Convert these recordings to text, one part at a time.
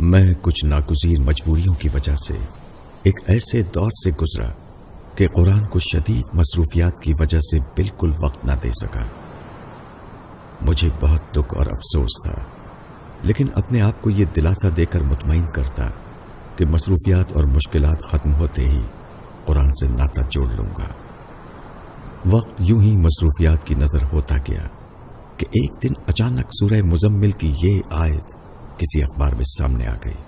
میں کچھ ناگزیر مجبوریوں کی وجہ سے ایک ایسے دور سے گزرا کہ قرآن کو شدید مصروفیات کی وجہ سے بالکل وقت نہ دے سکا۔ مجھے بہت دکھ اور افسوس تھا، لیکن اپنے آپ کو یہ دلاسا دے کر مطمئن کرتا کہ مصروفیات اور مشکلات ختم ہوتے ہی قرآن سے ناطہ جوڑ لوں گا۔ وقت یوں ہی مصروفیات کی نظر ہوتا گیا کہ ایک دن اچانک سورہ مزمل کی یہ آیت کسی اخبار میں سامنے آ گئی۔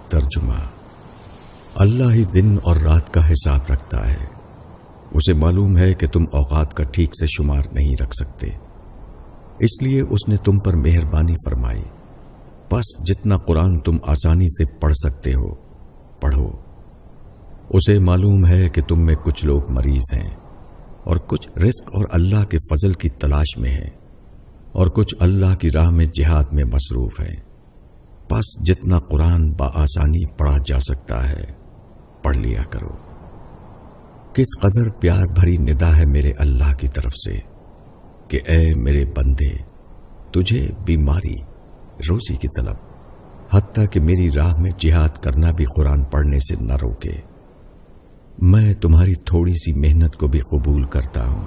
ترجمہ: اللہ ہی دن اور رات کا حساب رکھتا ہے، اسے معلوم ہے کہ تم اوقات کا ٹھیک سے شمار نہیں رکھ سکتے، اس لیے اس نے تم پر مہربانی فرمائی، بس جتنا قرآن تم آسانی سے پڑھ سکتے ہو پڑھو۔ اسے معلوم ہے کہ تم میں کچھ لوگ مریض ہیں اور کچھ رزق اور اللہ کے فضل کی تلاش میں ہیں اور کچھ اللہ کی راہ میں جہاد میں مصروف ہیں، بس جتنا قرآن بآسانی پڑھا جا سکتا ہے پڑھ لیا کرو۔ کس قدر پیار بھری ندا ہے میرے اللہ کی طرف سے کہ اے میرے بندے، تجھے بیماری، روزی کی طلب، حتیٰ کہ میری راہ میں جہاد کرنا بھی قرآن پڑھنے سے نہ روکے۔ میں تمہاری تھوڑی سی محنت کو بھی قبول کرتا ہوں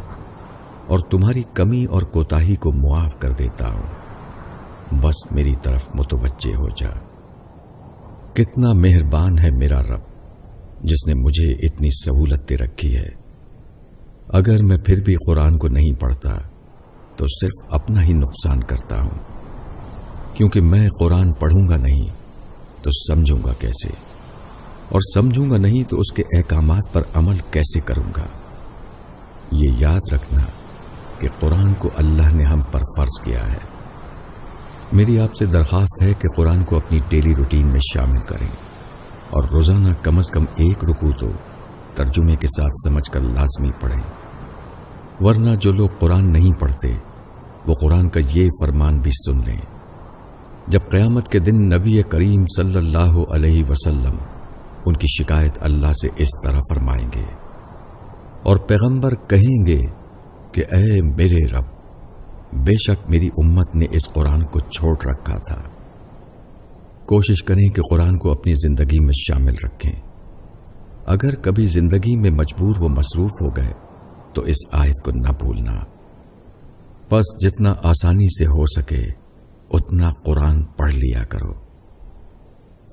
اور تمہاری کمی اور کوتاہی کو معاف کر دیتا ہوں، بس میری طرف متوجہ ہو جا۔ کتنا مہربان ہے میرا رب جس نے مجھے اتنی سہولت دے رکھی ہے۔ اگر میں پھر بھی قرآن کو نہیں پڑھتا تو صرف اپنا ہی نقصان کرتا ہوں، کیونکہ میں قرآن پڑھوں گا نہیں تو سمجھوں گا کیسے، اور سمجھوں گا نہیں تو اس کے احکامات پر عمل کیسے کروں گا۔ یہ یاد رکھنا کہ قرآن کو اللہ نے ہم پر فرض کیا ہے۔ میری آپ سے درخواست ہے کہ قرآن کو اپنی ڈیلی روٹین میں شامل کریں اور روزانہ کم از کم ایک رکوع تو ترجمے کے ساتھ سمجھ کر لازمی پڑھیں، ورنہ جو لوگ قرآن نہیں پڑھتے وہ قرآن کا یہ فرمان بھی سن لیں۔ جب قیامت کے دن نبی کریم صلی اللہ علیہ وسلم ان کی شکایت اللہ سے اس طرح فرمائیں گے اور پیغمبر کہیں گے کہ اے میرے رب، بے شک میری امت نے اس قرآن کو چھوڑ رکھا تھا۔ کوشش کریں کہ قرآن کو اپنی زندگی میں شامل رکھیں۔ اگر کبھی زندگی میں مجبور و مصروف ہو گئے تو اس آیت کو نہ بھولنا، بس جتنا آسانی سے ہو سکے اتنا قرآن پڑھ لیا کرو۔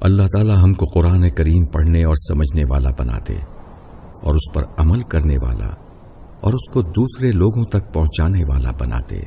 اللہ تعالی ہم کو قرآن کریم پڑھنے اور سمجھنے والا بنا دے اور اس پر عمل کرنے والا اور اس کو دوسرے لوگوں تک پہنچانے والا بنا دے۔